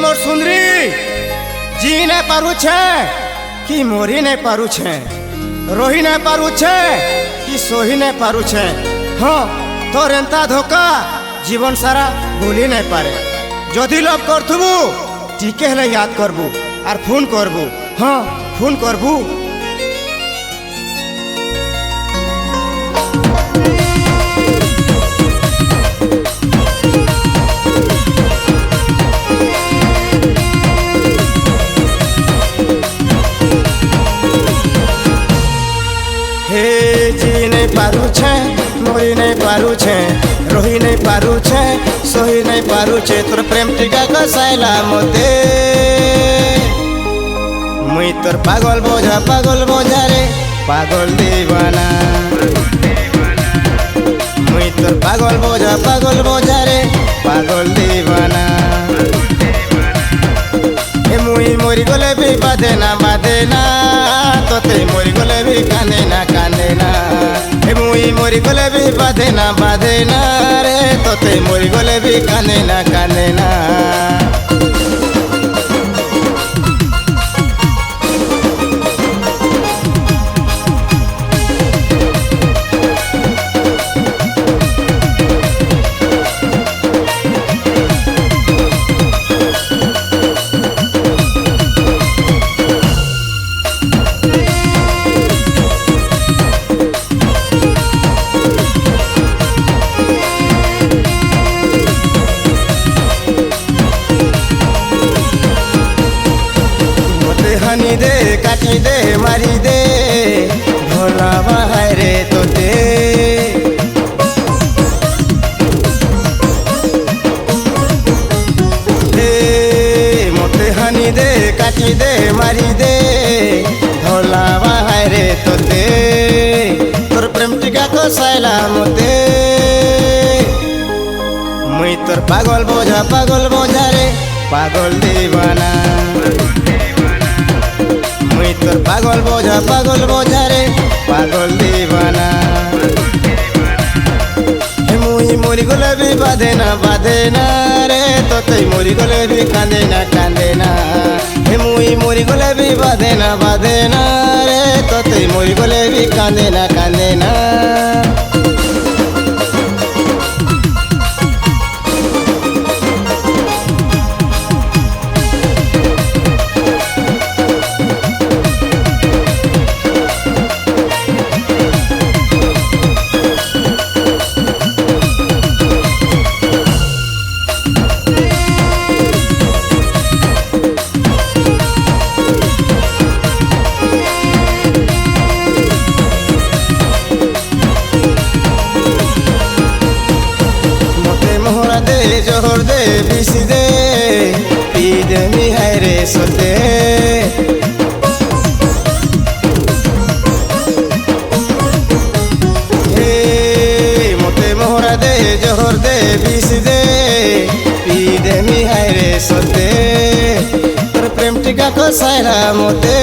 मोर सुंदरी जी नहीं पारू छे कि मोरी नहीं पारू छे, रोही नहीं पारू छे कि सोही नहीं पारू छे। हाँ तोर एंता धोखा जीवन सारा भूली नहीं पारे। जदि लव करथुबु टिके हेले याद करबू और फोन करबू। हाँ फोन करबू। जी नहीं पारू छे, मोरी नहीं पारू छे, रोही नहीं पारू छे, सोही नहीं पारू छे। तोर प्रेम टीका कसाइला मोते मुई तोर पागल बोझा रे पागल दीवाना। मुई तोर पागल बोझा रे पागल दीवाना। मुई मोरी गले भी बाधे ना तोते मोरी गले भी कांदे ना। मुई मोरी गले भी बाधे ना रे तोते मोरी गले भी कांदे ना। हानी दे काटी दे मारी दे भोला बाहर रे तोते। मोते हानी दे काटी दे मारी दे भोला बाहर रे तोते। तोर प्रेम टीका कसाइला मोते मुई तोर पागल बोझा रे पागल दीवाना। मुई तोर पागल बोझा रे पागल दीवाना। मुई मोरी गले भी बाधे ना रे तोते मोरी गले भी कांदे ना। मुई मोरी गले भी बाधे ना रे तोते मोरी गले भी कांदे ना। जोहर दे बिस दे पी दे मिहाय रे सोते। मोते मोहरा दे जोहर दे बिस दे पी दे मिहाय रे सोते। तोर प्रेम टीका कसाइला मोते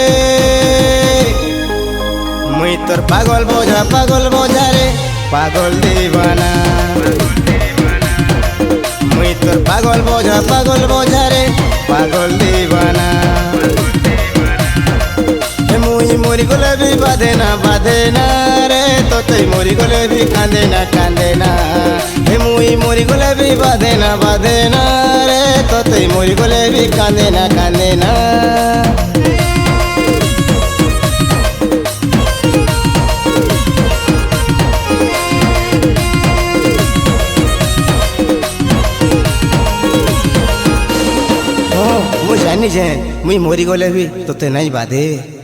मुई तोर पागल बोझा रे पागल दीवाना। मुई तोर पागल बोझा रे पागल दीवाना। मुई मोरी गले भी बाधे ना रे तोते मोरी गले भी कांदे ना। मुई मोरी गले भी बाधे ना रे तोते मोरी गले भी कांदे ना। जानी जे मुई मोरी गले भी तोते नहीं बाधे।